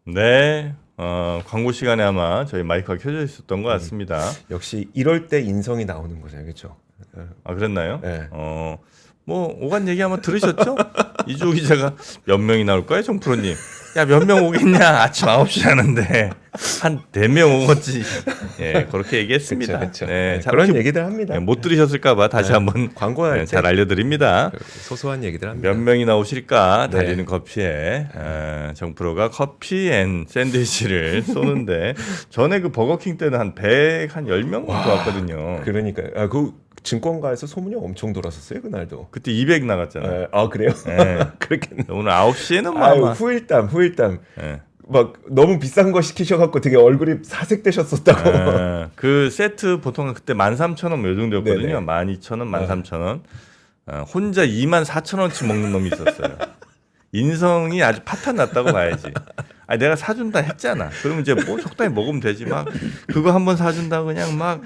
네, 광고 시간에 아마 저희 마이크가 켜져 있었던 것 같습니다. 역시 이럴 때 인성이 나오는 거잖아요, 그렇죠? 아, 그랬나요? 네. 뭐 오간 얘기 한번 들으셨죠? 이주호 기자가 몇 명이 나올 거야, 정프로님? 야, 몇 명 오겠냐? 아침 9시 하는데 한 4명 오겠지. 예, 그렇게 얘기했습니다. 그쵸. 네, 잘 그런 이렇게, 얘기들 합니다. 못 들으셨을까봐 다시 한번 광고할 때 잘 알려드립니다. 소소한 얘기들 합니다. 몇 명이 나오실까? 네. 달리는 커피에 정프로가 커피 앤 샌드위치를 쏘는데 전에 그 버거킹 때는 한 10명 정도 왔거든요. 그러니까 그 증권가에서 소문이 엄청 돌았었어요 그날도. 그때 200 나갔잖아요. 아 그래요? 네. 그렇겠네. 오늘 9시에는 뭐 아유 아마 후일담. 예. 막 너무 비싼 거 시키셔갖고 되게 얼굴이 사색되셨었다고. 그 세트 보통 그때 13,000원 뭐 요 정도였거든요. 네네. 12,000원, 13,000원. 혼자 24,000원치 먹는 놈이 있었어요. 인성이 아주 파탄 났다고 봐야지. 아, 내가 사준다 했잖아. 그러면 이제 뭐 적당히 먹으면 되지. 막 그거 한번 사준다 그냥 막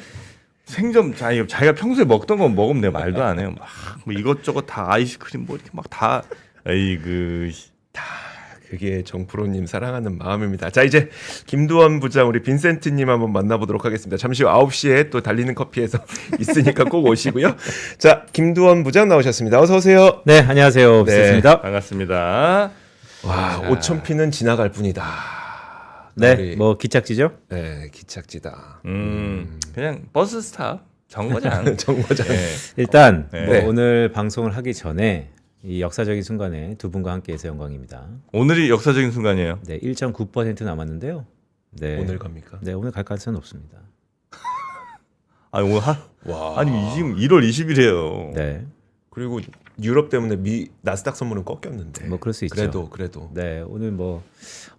생점 자기가 평소에 먹던 거 먹으면 내 말도 안 해요. 막 뭐 이것저것 다 아이스크림 뭐 이렇게 막 다 에이그 그게 정프로님 사랑하는 마음입니다. 자 이제 김두원 부장 우리 빈센트님 한번 만나보도록 하겠습니다. 잠시 후 9시에 또 달리는 커피에서 있으니까 꼭 오시고요. 자 김두원 부장 나오셨습니다. 어서 오세요. 네, 안녕하세요. 비스입니다. 반갑습니다. 와 5,000피는 지나갈 뿐이다. 네, 우리- 뭐 기착지죠? 네 기착지다. 그냥 버스 스탑 정거장. 정거장. 네. 일단 네. 뭐 네. 오늘 방송을 하기 전에 이 역사적인 순간에 두 분과 함께해서 영광입니다. 오늘이 역사적인 순간이에요. 네, 1.9% 남았는데요. 네, 오늘 갑니까? 네, 오늘 갈 가능성은 높습니다. 아, 오늘 와. 아니 지금 1월 20일이에요. 네, 그리고 유럽 때문에 나스닥 선물은 꺾였는데. 뭐 그럴 수 있죠. 그래도. 네, 오늘 뭐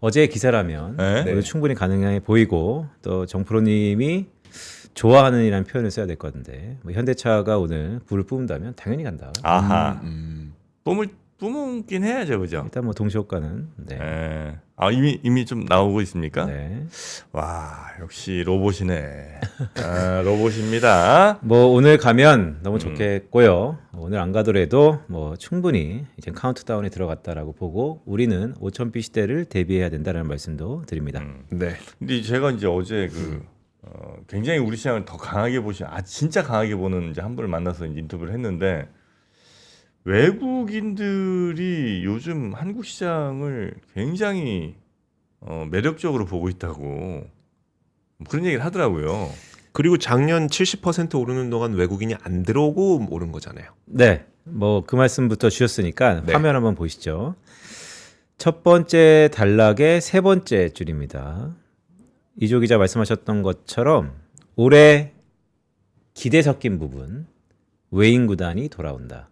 어제의 기사라면 네. 오늘 충분히 가능해 보이고 또 정프로님이 좋아하는 이라는 표현을 써야 될 건데 뭐 현대차가 오늘 불을 뿜는다면 당연히 간다. 아하. 뿜긴 해야죠, 그죠? 일단 뭐 동시효과는 네. 예. 아, 이미 좀 나오고 있습니까? 네. 와, 역시 로봇이네. 아, 로봇입니다. 뭐 오늘 가면 너무 좋겠고요. 오늘 안 가더라도 뭐 충분히 이제 카운트다운에 들어갔다라고 보고 우리는 5,000비 시대를 대비해야 된다는 말씀도 드립니다. 네. 근데 제가 이제 어제 굉장히 우리 시장을 더 강하게 진짜 강하게 보는 이제 한 분을 만나서 이제 인터뷰를 했는데 외국인들이 요즘 한국 시장을 굉장히 매력적으로 보고 있다고 뭐 그런 얘기를 하더라고요. 그리고 작년 70% 오르는 동안 외국인이 안 들어오고 오른 거잖아요. 네. 뭐 그 말씀부터 주셨으니까 네. 화면 한번 보시죠. 첫 번째 단락의 세 번째 줄입니다. 이조 기자 말씀하셨던 것처럼 올해 기대 섞인 부분 외인 구단이 돌아온다.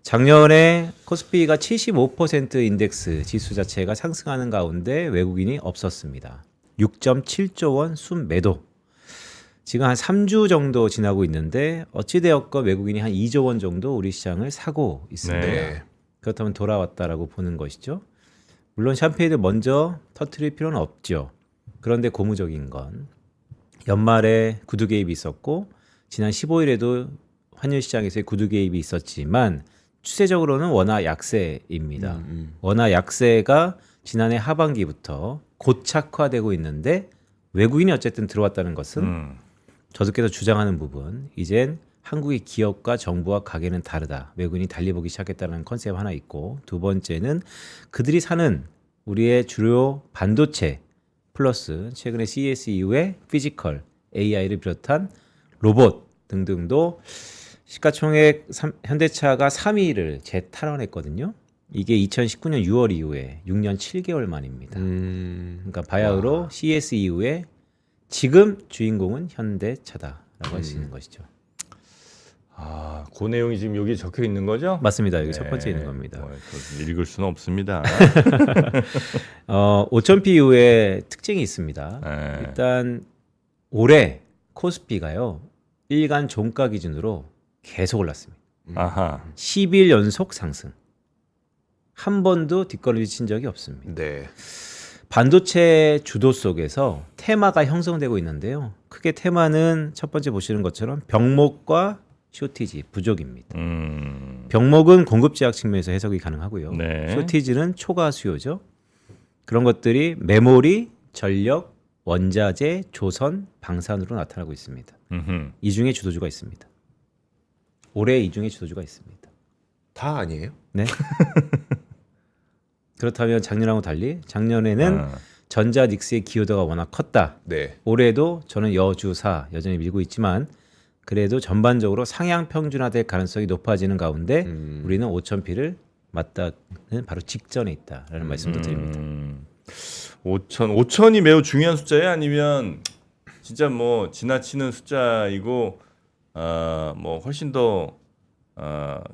작년에 코스피가 75% 인덱스 지수 자체가 상승하는 가운데 외국인이 없었습니다. 6.7조 원 순매도. 지금 한 3주 정도 지나고 있는데 어찌되었건 외국인이 한 2조 원 정도 우리 시장을 사고 있습니다. 네. 그렇다면 돌아왔다라고 보는 것이죠. 물론 샴페인을 먼저 터트릴 필요는 없죠. 그런데 고무적인 건 연말에 구두 개입이 있었고 지난 15일에도 환율 시장에서의 구두 개입이 있었지만 추세적으로는 원화 약세입니다. 원화 약세가 지난해 하반기부터 고착화되고 있는데 외국인이 어쨌든 들어왔다는 것은 저들께서 주장하는 부분 이젠 한국의 기업과 정부와 가게는 다르다. 외국인이 달리보기 시작했다는 컨셉 하나 있고 두 번째는 그들이 사는 우리의 주요 반도체 플러스 최근에 CES 이후에 피지컬, AI를 비롯한 로봇 등등도 시가총액 현대차가 3위를 재탈환했거든요. 이게 2019년 6월 이후에 6년 7개월 만입니다. 그러니까 바야흐로 CES 이후에 지금 주인공은 현대차다라고 할 수 있는 것이죠. 아, 그 내용이 지금 여기 적혀 있는 거죠? 맞습니다. 여기 첫 번째 있는 겁니다. 뭐, 읽을 수는 없습니다. 5,000피 이후에 특징이 있습니다. 네. 일단 올해 코스피가요. 일간 종가 기준으로 계속 올랐습니다. 아하. 10일 연속 상승. 한 번도 뒷걸음질 친 적이 없습니다. 네. 반도체 주도 속에서 테마가 형성되고 있는데요. 크게 테마는 첫 번째 보시는 것처럼 병목과 쇼티지, 부족입니다. 병목은 공급 제약 측면에서 해석이 가능하고요. 네. 쇼티지는 초과 수요죠. 그런 것들이 메모리, 전력, 원자재, 조선, 방산으로 나타나고 있습니다. 음흠. 이 중에 주도주가 있습니다. 올해 이 중에 주도주가 있습니다. 다 아니에요? 네. 그렇다면 작년하고 달리 작년에는 아. 전자 닉스의 기여도가 워낙 컸다. 네. 올해도 저는 여주사 여전히 밀고 있지만 그래도 전반적으로 상향 평준화될 가능성이 높아지는 가운데 우리는 5,000P를 맞닿는 바로 직전에 있다라는 말씀도 드립니다. 5천이 매우 중요한 숫자예요? 아니면 진짜 뭐 지나치는 숫자이고 뭐 훨씬 더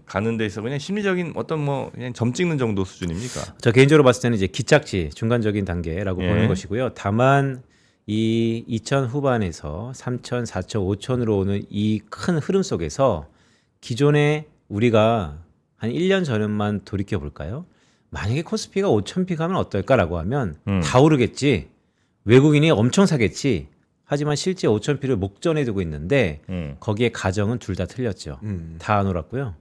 가는 데 있어 그냥 심리적인 어떤 뭐 그냥 점 찍는 정도 수준입니까? 저 개인적으로 봤을 때는 이제 기착지 중간적인 단계라고 예. 보는 것이고요. 다만 이 2000 후반에서 3000, 4000, 5000으로 오는 이 큰 흐름 속에서 기존에 우리가 한 1년 전만 돌이켜 볼까요? 만약에 코스피가 5000P 가면 어떨까라고 하면 다 오르겠지. 외국인이 엄청 사겠지. 하지만 실제 5000P를 목전에 두고 있는데 거기에 가정은 둘 다 틀렸죠. 다 안 올랐고요.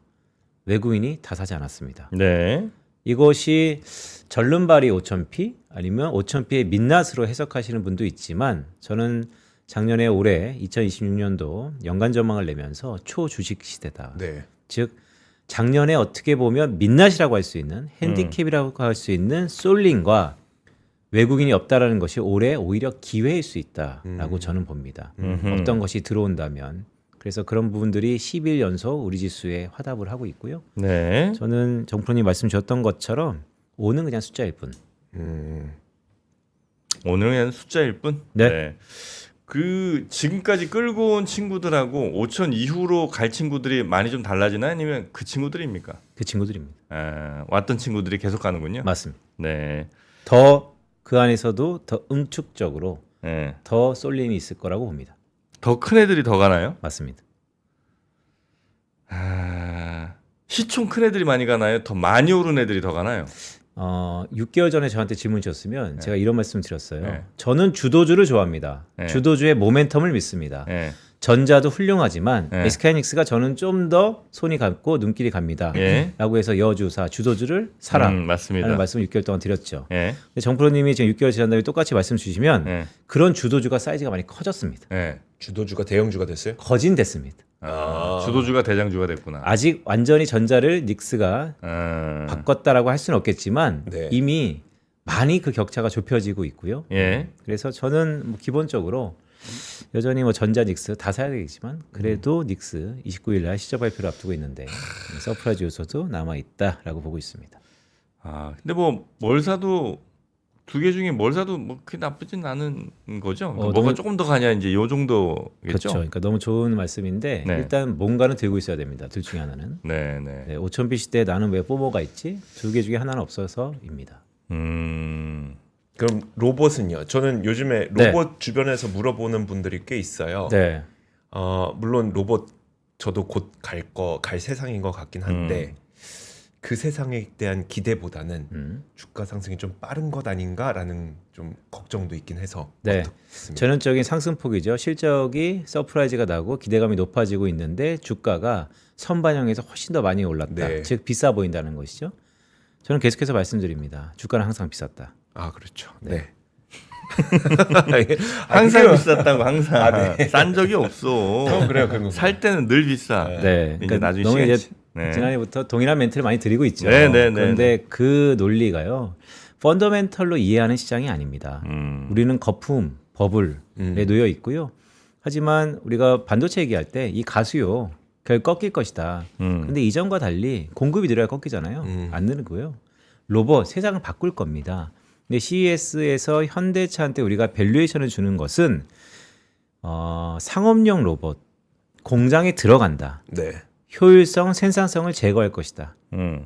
외국인이 다 사지 않았습니다. 네. 이것이 절름발이 5000P 아니면 5000P의 민낯으로 해석하시는 분도 있지만 저는 작년에 올해 2026년도 연간 전망을 내면서 초주식 시대다. 네. 즉 작년에 어떻게 보면 민낯이라고 할 수 있는 핸디캡이라고 할 수 있는 솔링과 외국인이 없다라는 것이 올해 오히려 기회일 수 있다라고 저는 봅니다. 어떤 것이 들어온다면 그래서 그런 부분들이 10일 연속 우리 지수에 화답을 하고 있고요. 네. 저는 정프로님 말씀 주셨던 것처럼 5는 그냥 숫자일 뿐. 오늘은 그냥 숫자일 뿐. 네. 그 지금까지 끌고 온 친구들하고 5천 이후로 갈 친구들이 많이 좀 달라지나 아니면 그 친구들입니까? 그 친구들입니다. 왔던 친구들이 계속 가는군요. 맞습니다. 네. 더 그 안에서도 더 응축적으로 네. 더 쏠림이 있을 거라고 봅니다. 더 큰 애들이 더 가나요? 맞습니다. 시총 큰 애들이 많이 가나요? 더 많이 오른 애들이 더 가나요? 6개월 전에 저한테 질문 주셨으면 제가 이런 말씀 드렸어요. 네. 저는 주도주를 좋아합니다. 네. 주도주의 모멘텀을 믿습니다. 네. 전자도 훌륭하지만 네. SK하이닉스가 저는 좀 더 손이 갔고 눈길이 갑니다. 예. 라고 해서 여주사 주도주를 사라. 맞습니다. 라는 말씀을 6개월 동안 드렸죠. 예. 근데 정프로님이 지금 6개월 지난 다음에 똑같이 말씀 주시면 예. 그런 주도주가 사이즈가 많이 커졌습니다. 예. 주도주가 대형주가 됐어요? 거진됐습니다. 주도주가 대장주가 됐구나. 아직 완전히 전자를 닉스가 바꿨다라고 할 수는 없겠지만 네. 이미 많이 그 격차가 좁혀지고 있고요. 예. 그래서 저는 뭐 기본적으로 여전히 뭐 전자 닉스 다 사야 되겠지만 그래도 닉스 29일 날 시저 발표를 앞두고 있는데 서프라이즈 요소도 남아 있다라고 보고 있습니다. 근데 뭐 뭘 사도 두 개 중에 뭘 사도 뭐 그게 나쁘진 않은 거죠. 그러니까 뭐가 너무- 조금 더 가냐 이제 요 정도겠죠. 그렇죠. 그러니까 너무 좋은 말씀인데 네. 일단 뭔가는 들고 있어야 됩니다. 둘 중에 하나는. 네, 네. 네, 5000B 시대에 나는 왜 뽀뽀가 있지? 두 개 중에 하나는 없어서입니다. 그럼 로봇은요? 저는 요즘에 로봇 주변에서 물어보는 분들이 꽤 있어요. 네. 물론 로봇 저도 곧 갈 세상인 것 같긴 한데 그 세상에 대한 기대보다는 주가 상승이 좀 빠른 것 아닌가라는 좀 걱정도 있긴 해서 네. 어떻습니까? 전형적인 상승폭이죠. 실적이 서프라이즈가 나고 기대감이 높아지고 있는데 주가가 선반영에서 훨씬 더 많이 올랐다. 네. 즉 비싸 보인다는 것이죠. 저는 계속해서 말씀드립니다. 주가는 항상 비쌌다. 그렇죠. 네. 네. 항상 비쌌다고 항상 네. 싼 적이 없어. 그래요. 그런 살 때는 늘 비싸. 네. 이제 나중에 너무 시간이 이제 네. 지난해부터 동일한 멘트를 많이 드리고 있죠. 네, 네, 네, 그런데 그 논리가요. 펀더멘털로 이해하는 시장이 아닙니다. 우리는 거품, 버블에 놓여 있고요. 하지만 우리가 반도체 얘기할 때 이 가수요. 결 꺾일 것이다. 근데 이전과 달리 공급이 늘어야 꺾이잖아요. 안 느는 로봇 세상을 바꿀 겁니다. 근데 CES에서 현대차한테 우리가 밸류에이션을 주는 것은 상업용 로봇 공장에 들어간다. 네. 효율성, 생산성을 제거할 것이다.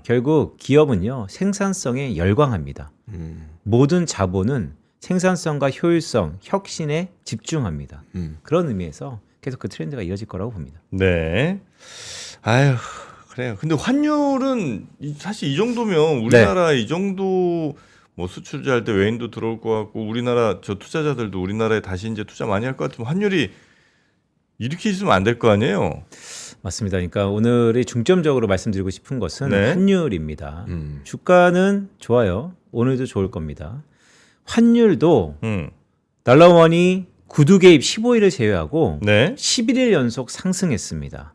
결국 기업은요 생산성에 열광합니다. 모든 자본은 생산성과 효율성, 혁신에 집중합니다. 그런 의미에서 계속 그 트렌드가 이어질 거라고 봅니다. 네. 아유, 그래요. 근데 환율은 사실 이 정도면 우리나라 이 정도 뭐 수출할 때 외인도 들어올 것 같고 우리나라 저 투자자들도 우리나라에 다시 이제 투자 많이 할 것 같으면 환율이 이렇게 있으면 안 될 거 아니에요. 맞습니다. 그러니까 오늘이 중점적으로 말씀드리고 싶은 것은 네. 환율입니다. 주가는 좋아요. 오늘도 좋을 겁니다. 환율도 음. 달러원이 구두 개입 15일을 제외하고 네. 11일 연속 상승했습니다.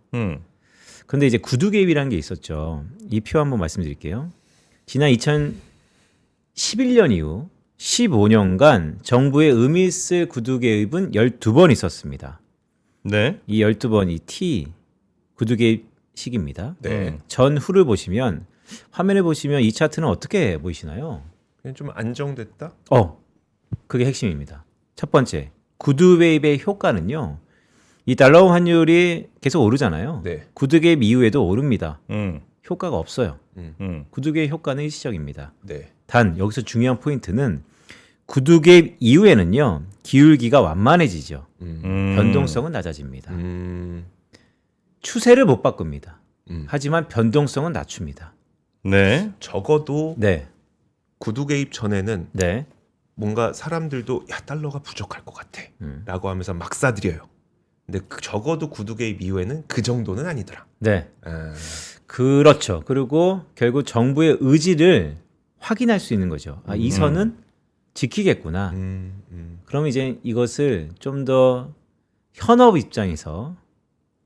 그런데 이제 구두 개입이라는 게 있었죠. 이 표 한번 말씀드릴게요. 지난 2011년 이후 15년간 정부의 의미 있을 구두 개입은 12번 있었습니다. 네. 이 12번 이 T 구두 개입 시기입니다. 네. 전후를 보시면 화면에 보시면 이 차트는 어떻게 보이시나요? 그냥 좀 안정됐다. 그게 핵심입니다. 첫 번째, 구두 개입의 효과는요. 이 달러 환율이 계속 오르잖아요. 네. 구두 개입 이후에도 오릅니다. 음. 효과가 없어요. 음. 구두 개입 효과는 일시적입니다. 네. 단 여기서 중요한 포인트는 구두 개입 이후에는요. 기울기가 완만해지죠. 변동성은 낮아집니다. 추세를 못 바꿉니다. 하지만 변동성은 낮춥니다. 네. 적어도 네. 구두 개입 전에는 네. 뭔가 사람들도 야 달러가 부족할 것 같아라고 하면서 막 사들여요. 근데 적어도 구두 개입 이후에는 그 정도는 아니더라. 네. 아, 그렇죠. 그리고 결국 정부의 의지를 확인할 수 있는 거죠. 아, 이 선은 지키겠구나. 그럼 이제 이것을 좀 더 현업 입장에서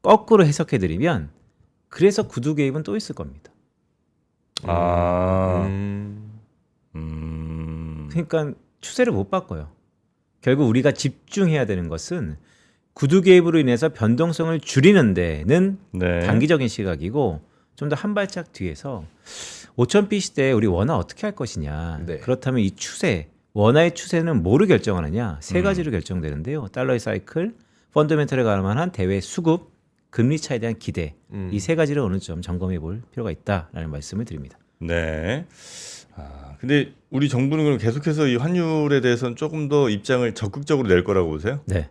거꾸로 해석해 드리면 그래서 구두 개입은 또 있을 겁니다. 아. 그러니까 추세를 못 바꿔요. 결국 우리가 집중해야 되는 것은 구두 개입으로 인해서 변동성을 줄이는 데는 네. 단기적인 시각이고 좀 더 한 발짝 뒤에서 5000B 시대에 우리 원화 어떻게 할 것이냐. 네. 그렇다면 이 추세, 원화의 추세는 뭐로 결정하느냐? 세 가지로 결정되는데요. 달러의 사이클, 펀더멘털에 관한 대외 수급, 금리 차에 대한 기대. 이 세 가지를 어느 점 점검해 볼 필요가 있다라는 말씀을 드립니다. 네. 아, 근데 우리 정부는 그럼 계속해서 이 환율에 대해서는 조금 더 입장을 적극적으로 낼 거라고 보세요? 네.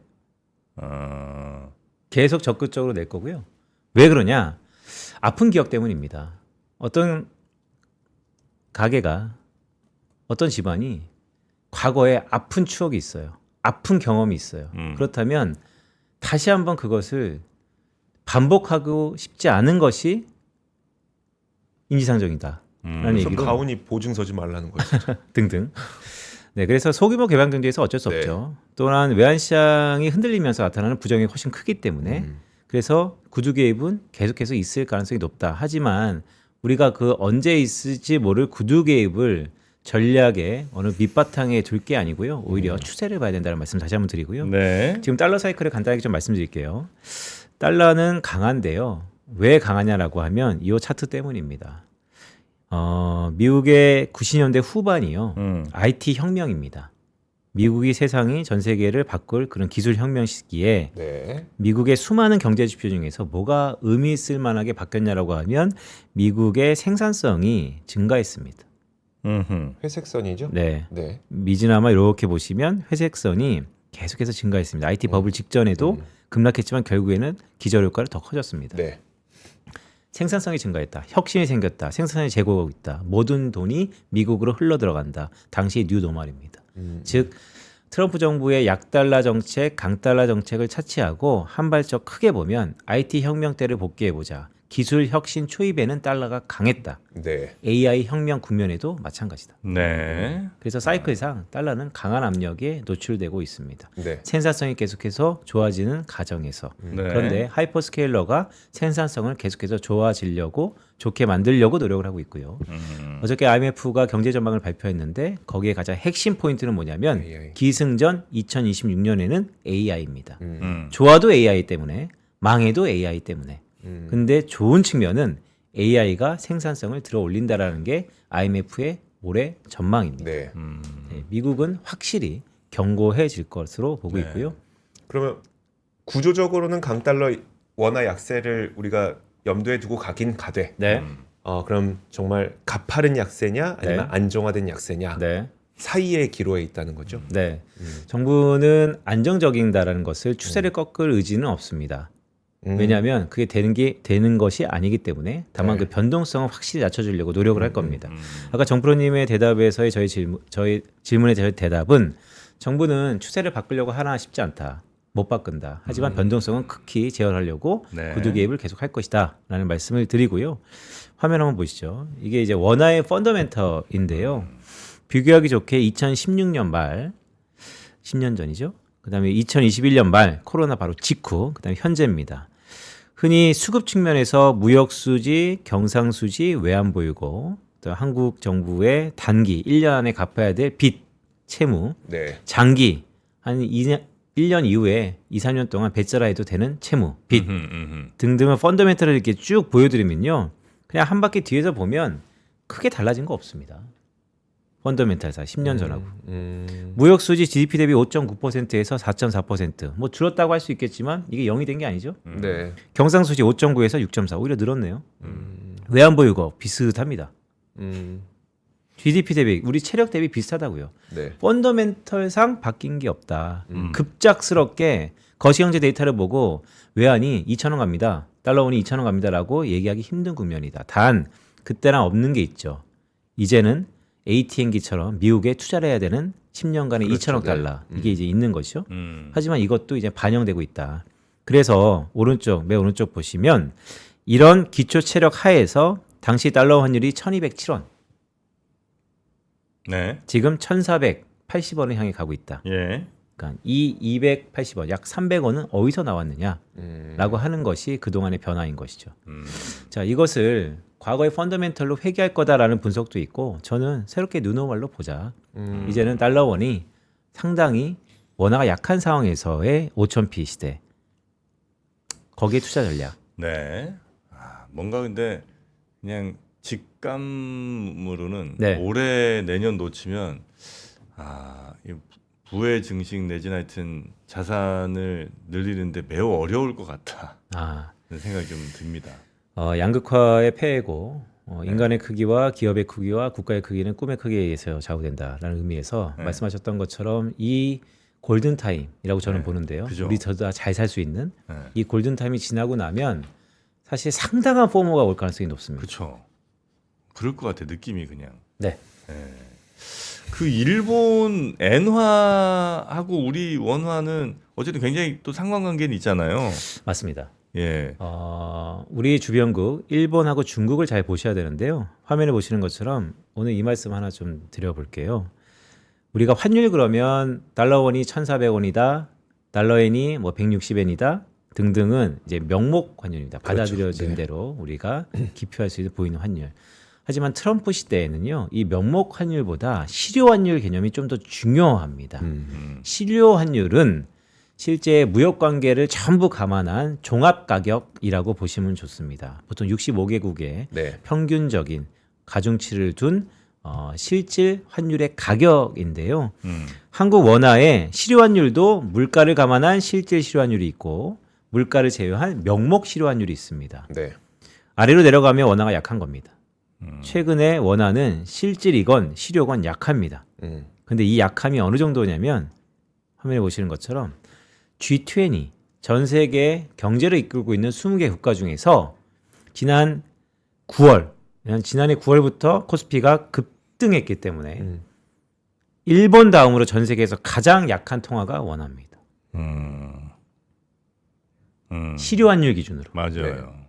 아. 계속 적극적으로 낼 거고요. 왜 그러냐? 아픈 기억 때문입니다. 어떤 가게가 어떤 집안이 과거에 아픈 추억이 있어요. 아픈 경험이 있어요. 그렇다면 다시 한번 그것을 반복하고 싶지 않은 것이 인지상정이다. 라는 그래서 얘기로 가훈이 보증 서지 말라는 거죠. 등등. 네, 그래서 소규모 개방 경제에서 어쩔 수 네. 없죠. 또한 외환 시장이 흔들리면서 나타나는 부정이 훨씬 크기 때문에 그래서 구두 개입은 계속해서 있을 가능성이 높다. 하지만 우리가 그 언제 있을지 모를 구두 개입을 전략의 어느 밑바탕에 둘 게 아니고요. 오히려 추세를 봐야 된다는 말씀 다시 한번 드리고요. 네. 지금 달러 사이클을 간단하게 좀 말씀드릴게요. 달러는 강한데요. 왜 강하냐라고 하면 이 차트 때문입니다. 미국의 90년대 후반이요. IT 혁명입니다. 미국이 세상이 전 세계를 바꿀 그런 기술 혁명 시기에 네. 미국의 수많은 경제 지표 중에서 뭐가 의미 있을 만하게 바뀌었냐라고 하면 미국의 생산성이 증가했습니다. 회색선이죠? 네. 네. 미지나마 이렇게 보시면 회색선이 계속해서 증가했습니다. IT 버블 직전에도 급락했지만 결국에는 기저효과를 더 커졌습니다. 네. 생산성이 증가했다. 혁신이 생겼다. 생산이 재고하고 있다. 모든 돈이 미국으로 흘러 들어간다. 당시의 뉴노멀입니다. 즉 트럼프 정부의 약달러 정책, 강달러 정책을 차치하고 한 발짝 크게 보면 IT 혁명 때를 복귀해보자. 기술 혁신 초입에는 달러가 강했다. 네. AI 혁명 국면에도 마찬가지다. 네. 그래서 사이클상 달러는 강한 압력에 노출되고 있습니다. 네. 생산성이 계속해서 좋아지는 과정에서. 네. 그런데 하이퍼스케일러가 생산성을 계속해서 좋아지려고 좋게 만들려고 노력을 하고 있고요. 어저께 IMF가 경제 전망을 발표했는데 거기에 가장 핵심 포인트는 뭐냐면 AI. 기승전 2026년에는 AI입니다. 음. 좋아도 AI 때문에 망해도 AI 때문에. 근데 좋은 측면은 AI가 생산성을 들어 올린다라는 게 IMF의 올해 전망입니다. 네. 네, 미국은 확실히 견고해질 것으로 보고 네. 있고요. 그러면 구조적으로는 강달러 원화 약세를 우리가 염두에 두고 가긴 가되. 네. 그럼 정말 가파른 약세냐 아니면 네. 안정화된 약세냐 네. 사이의 기로에 있다는 거죠. 네. 정부는 안정적인다라는 것을 추세를 꺾을 의지는 없습니다. 왜냐하면 그게 되는 것이 아니기 때문에 다만 네. 그 변동성을 확실히 낮춰주려고 노력을 할 겁니다. 아까 정프로님의 대답에서의 저희 질문의 저희 대답은 정부는 추세를 바꾸려고 하나 싶지 않다. 못 바꾼다. 하지만 변동성은 극히 제어하려고 네. 구두 개입을 계속 할 것이다라는 말씀을 드리고요. 화면 한번 보시죠. 이게 이제 원화의 펀더멘털인데요. 비교하기 좋게 2016년 말 10년 전이죠. 그다음에 2021년 말 코로나 바로 직후 그다음에 현재입니다. 흔히 수급 측면에서 무역 수지, 경상 수지, 외환 보유고 또 한국 정부의 단기 1년 안에 갚아야 될 빚, 채무, 네. 장기 한 1년 이후에 2, 3년 동안 배째라 해도 되는 채무, 빚 등등의 펀더멘털을 이렇게 쭉 보여드리면요. 그냥 한 바퀴 뒤에서 보면 크게 달라진 거 없습니다. 펀더멘털사 10년 전하고. 무역 수지 GDP 대비 5.9%에서 4.4%. 뭐 줄었다고 할 수 있겠지만 이게 0이 된 게 아니죠. 네. 경상 수지 5.9에서 6.4 오히려 늘었네요. 외환 보유고 비슷합니다. GDP 대비 우리 체력 대비 비슷하다고요. 네. 펀더멘털상 바뀐 게 없다. 급작스럽게 거시경제 데이터를 보고 외환이 2,000원 갑니다. 달러원이 2,000원 갑니다라고 얘기하기 힘든 국면이다. 단 그때랑 없는 게 있죠. 이제는 ATM기처럼 미국에 투자를 해야 되는 10년간의 그렇죠. 2,000억 달러 이게 이제 있는 것이죠. 음. 하지만 이것도 이제 반영되고 있다. 그래서 오른쪽 맨 오른쪽 보시면 이런 기초 체력 하에서 당시 달러 환율이 1,207원, 네. 지금 1,480원을 향해 가고 있다. 예. 그러니까 이 280원, 약 300원은 어디서 나왔느냐라고 하는 것이 그동안의 변화인 것이죠. 자, 이것을 과거의 펀더멘털로 회귀할 거다라는 분석도 있고 저는 새롭게 누노말로 보자. 이제는 달러원이 상당히 원화가 약한 상황에서의 5,000p 시대. 거기에 투자 전략. 네. 아, 뭔가 근데 그냥 직감으로는 네. 올해 내년 놓치면 이 부의 증식 내지는 하여튼 자산을 늘리는데 매우 어려울 것 같다. 아, 그런 생각이 좀 듭니다. 양극화의 폐해고 인간의 크기와 기업의 크기와 국가의 크기는 꿈의 크기에 의해서 좌우된다라는 의미에서 네. 말씀하셨던 것처럼 이 골든 타임이라고 저는 네. 보는데요. 그죠. 우리 저도 잘 살 수 있는 네. 이 골든 타임이 지나고 나면 사실 상당한 포모가 올 가능성이 높습니다. 그렇죠. 그럴 것 같아 느낌이 그냥. 네. 그 일본 엔화하고 우리 원화는 어쨌든 굉장히 또 상관관계는 있잖아요. 맞습니다. 예. 우리 주변국 일본하고 중국을 잘 보셔야 되는데요. 화면에 보시는 것처럼 오늘 이 말씀 하나 좀 드려볼게요. 우리가 환율 그러면 달러원이 1,400원이다, 달러엔이 뭐 160엔이다 등등은 이제 명목 환율입니다. 받아들여진 네. 대로 우리가 기표할 수 있는 보이는 환율. 하지만 트럼프 시대에는요, 이 명목 환율보다 실효 환율 개념이 좀 더 중요합니다. 실효 환율은 실제 무역 관계를 전부 감안한 종합 가격이라고 보시면 좋습니다. 보통 65개국의 네. 평균적인 가중치를 둔 실질 환율의 가격인데요. 한국 원화의 실효 환율도 물가를 감안한 실질 실효 환율이 있고 물가를 제외한 명목 실효 환율이 있습니다. 네. 아래로 내려가면 원화가 약한 겁니다. 최근에 원화는 실질이건 실효건 약합니다. 근데 이 약함이 어느 정도냐면 화면에 보시는 것처럼 G20 전 세계 경제를 이끌고 있는 20개 국가 중에서 지난해 9월부터 코스피가 급등했기 때문에 일본 다음으로 전 세계에서 가장 약한 통화가 원화입니다. 실효 환율 기준으로. 맞아요.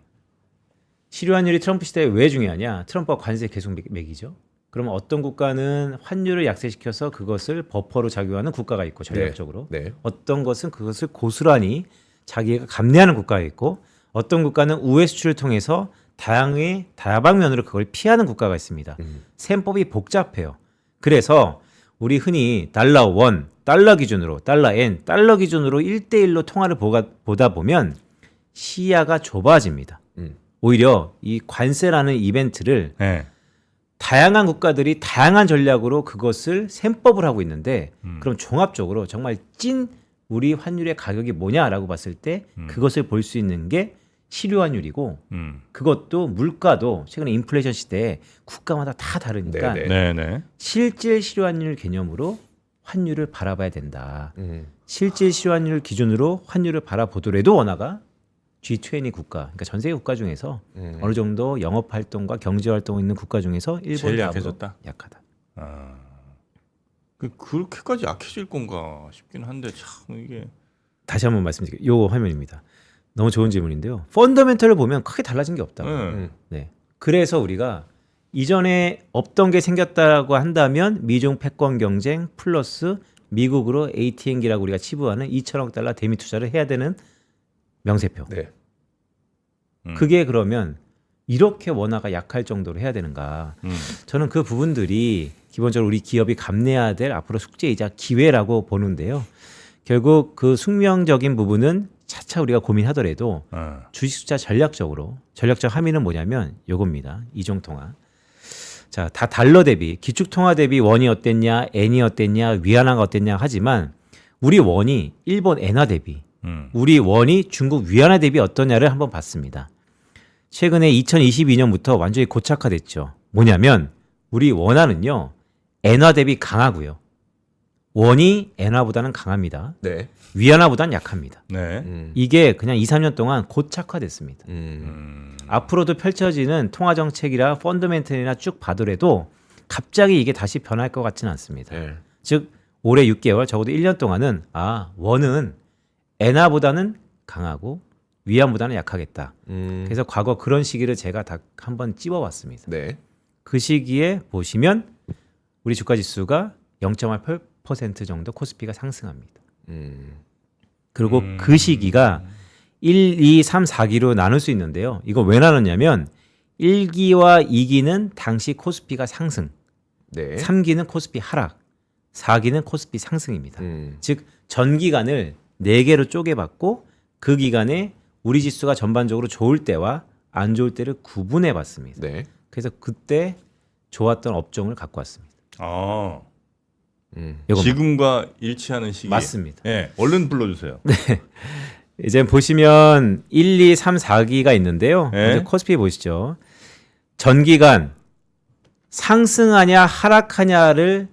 실효 환율이 트럼프 시대에 왜 중요하냐? 트럼프가 관세 계속 매기죠. 그러면 어떤 국가는 환율을 약세시켜서 그것을 버퍼로 작용하는 국가가 있고 전략적으로 네. 어떤 것은 그것을 고스란히 자기가 감내하는 국가가 있고 어떤 국가는 우회 수출을 통해서 다방면으로 그걸 피하는 국가가 있습니다. 셈법이 복잡해요. 그래서 우리 흔히 달러 원, 달러 기준으로, 달러 엔, 달러 기준으로 1대1로 통화를 보다 보면 시야가 좁아집니다. 오히려 이 관세라는 이벤트를 네. 다양한 국가들이 다양한 전략으로 그것을 셈법을 하고 있는데 그럼 종합적으로 정말 찐 우리 환율의 가격이 뭐냐라고 봤을 때 그것을 볼 수 있는 게 실효 환율이고 그것도 물가도 최근에 인플레이션 시대에 국가마다 다 다르니까 네네. 실질 실효 환율 개념으로 환율을 바라봐야 된다. 실질 실효 환율 기준으로 환율을 바라보더라도 원화가 G20 국가, 그러니까 전 세계 국가 중에서 어느 정도 영업 활동과 경제 활동 있는 국가 중에서 일본 제일 다음으로 약해졌다? 약하다. 그렇게까지 약해질 건가 싶긴 한데 참 이게 다시 한번 말씀드릴게요. 요 화면입니다. 너무 좋은 질문인데요. 펀더멘털을 보면 크게 달라진 게 없다. 네. 그래서 우리가 이전에 없던 게 생겼다고 한다면 미중 패권 경쟁 플러스 미국으로 AT&T라고 우리가 치부하는 2천억 달러 대미 투자를 해야 되는 명세표. 네. 그게 그러면 이렇게 원화가 약할 정도로 해야 되는가? 저는 그 부분들이 기본적으로 우리 기업이 감내해야 될 앞으로 숙제이자 기회라고 보는데요. 결국 그 숙명적인 부분은 차차 우리가 고민하더라도 주식 투자 전략적 함의는 뭐냐면 요겁니다. 이종통화. 자, 다 달러 대비 기축통화 대비 원이 어땠냐, 엔이 어땠냐, 위안화가 어땠냐 하지만 우리 원이 일본 엔화 대비, 우리 원이 중국 위안화 대비 어떠냐를 한번 봤습니다. 최근에 2022년부터 완전히 고착화됐죠. 뭐냐면 우리 원화는요 엔화 대비 강하고요. 원이 엔화보다는 강합니다. 네. 위안화보다는 약합니다. 네. 이게 그냥 2, 3년 동안 고착화됐습니다. 앞으로도 펼쳐지는 통화 정책이라 펀더멘털이나 쭉 봐더라도 갑자기 이게 다시 변할 것 같지는 않습니다. 네. 즉 올해 6개월 적어도 1년 동안은 원은 엔화보다는 강하고 위안보다는 약하겠다. 그래서 과거 그런 시기를 제가 다 한번 찝어왔습니다. 네. 그 시기에 보시면 우리 주가 지수가 0.8% 정도 코스피가 상승합니다. 그리고 그 시기가 1, 2, 3, 4기로 나눌 수 있는데요. 이거 왜 나눴냐면 1기와 2기는 당시 코스피가 상승, 네. 3기는 코스피 하락, 4기는 코스피 상승입니다. 음. 즉 전기간을 4개로 쪼개봤고 그 기간에 우리 지수가 전반적으로 좋을 때와 안 좋을 때를 구분해 봤습니다. 네. 그래서 그때 좋았던 업종을 갖고 왔습니다. 아, 요겁니다. 지금과 일치하는 시기. 맞습니다. 예, 얼른 불러주세요. 이제 보시면 1, 2, 3, 4기가 있는데요. 네. 먼저 코스피 보시죠. 전기간 상승하냐 하락하냐를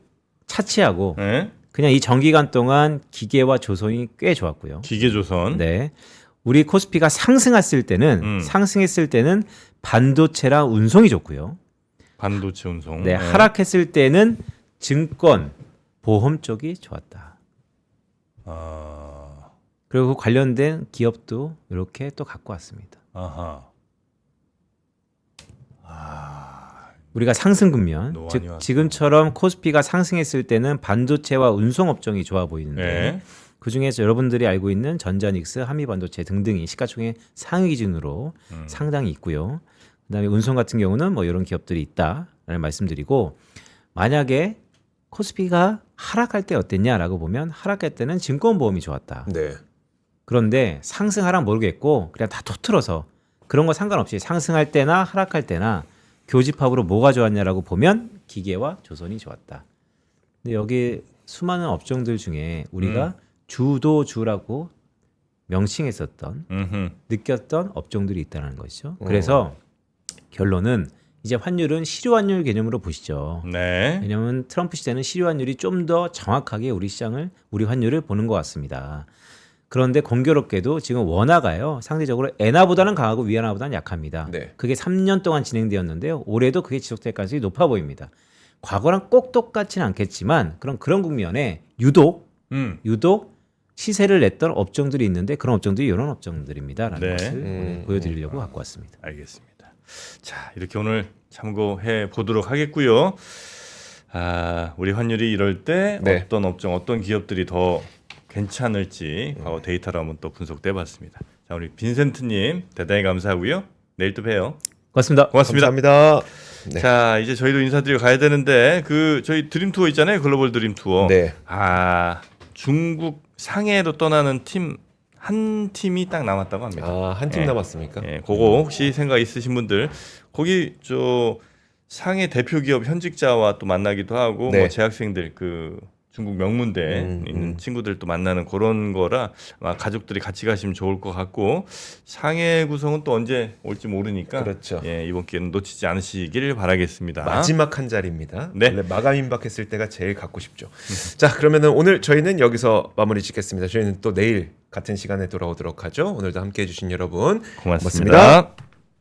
차치하고 예? 그냥 이 전기간 동안 기계와 조선이 꽤 좋았고요. 기계조선. 네. 우리 코스피가 상승했을 때는 반도체랑 운송이 좋고요. 반도체 운송. 네, 예. 하락했을 때는 증권, 보험 쪽이 좋았다. 아, 그리고 관련된 기업도 이렇게 또 갖고 왔습니다. 아하. 우리가 상승 국면, 노안이 즉 왔어. 지금처럼 코스피가 상승했을 때는 반도체와 운송 업종이 좋아 보이는데 예. 그 중에서 여러분들이 알고 있는 전자닉스, 한미반도체 등등이 시가총액 상위 기준으로 상당히 있고요. 그다음에 운송 같은 경우는 뭐 이런 기업들이 있다라는 말씀드리고 만약에 코스피가 하락할 때 어땠냐라고 보면 하락할 때는 증권보험이 좋았다. 네. 그런데 상승 하락 모르겠고 그냥 다 토틀어서 그런 거 상관없이 상승할 때나 하락할 때나 교집합으로 뭐가 좋았냐라고 보면 기계와 조선이 좋았다. 근데 여기 수많은 업종들 중에 우리가 주도주라고 명칭했었던 느꼈던 업종들이 있다는 것이죠. 그래서 결론은 이제 환율은 실효환율 개념으로 보시죠. 네. 왜냐하면 트럼프 시대는 실효환율이 좀 더 정확하게 우리 환율을 보는 것 같습니다. 그런데 공교롭게도 지금 원화가요 상대적으로 엔화보다는 강하고 위안화보다는 약합니다. 네. 그게 3년 동안 진행되었는데요. 올해도 그게 지속될 가능성이 높아 보입니다. 과거랑 꼭 똑같지는 않겠지만 그런 국면에 유독 시세를 냈던 업종들이 있는데 그런 업종들이 이런 업종들입니다라는 네. 것을 오늘 보여드리려고 갖고 왔습니다. 알겠습니다. 자, 이렇게 오늘 참고해 보도록 하겠고요. 우리 환율이 이럴 때 네. 어떤 업종, 어떤 기업들이 더 괜찮을지 과거 데이터로 한번 또 분석해 봤습니다. 자, 우리 빈센트님 대단히 감사하고요. 내일 또 봬요. 고맙습니다. 고맙습니다. 감사합니다. 네. 자, 이제 저희도 인사드리고 가야 되는데 저희 드림 투어 있잖아요. 글로벌 드림 투어. 네. 중국 상해로 떠나는 한 팀이 딱 남았다고 합니다. 한 팀 남았습니까? 예, 그거 혹시 생각 있으신 분들 거기 상해 대표 기업 현직자와 또 만나기도 하고 네. 뭐 재학생들 중국 명문대 있는 친구들도 만나는 그런 거라 아마 가족들이 같이 가시면 좋을 것 같고 상해 구성은 또 언제 올지 모르니까 그렇죠. 예, 이번 기회는 놓치지 않으시길 바라겠습니다. 마지막 한 자리입니다. 네. 원래 마감 임박했을 때가 제일 갖고 싶죠. 자, 그러면은 오늘 저희는 여기서 마무리 짓겠습니다. 저희는 또 내일 같은 시간에 돌아오도록 하죠. 오늘도 함께해 주신 여러분 고맙습니다.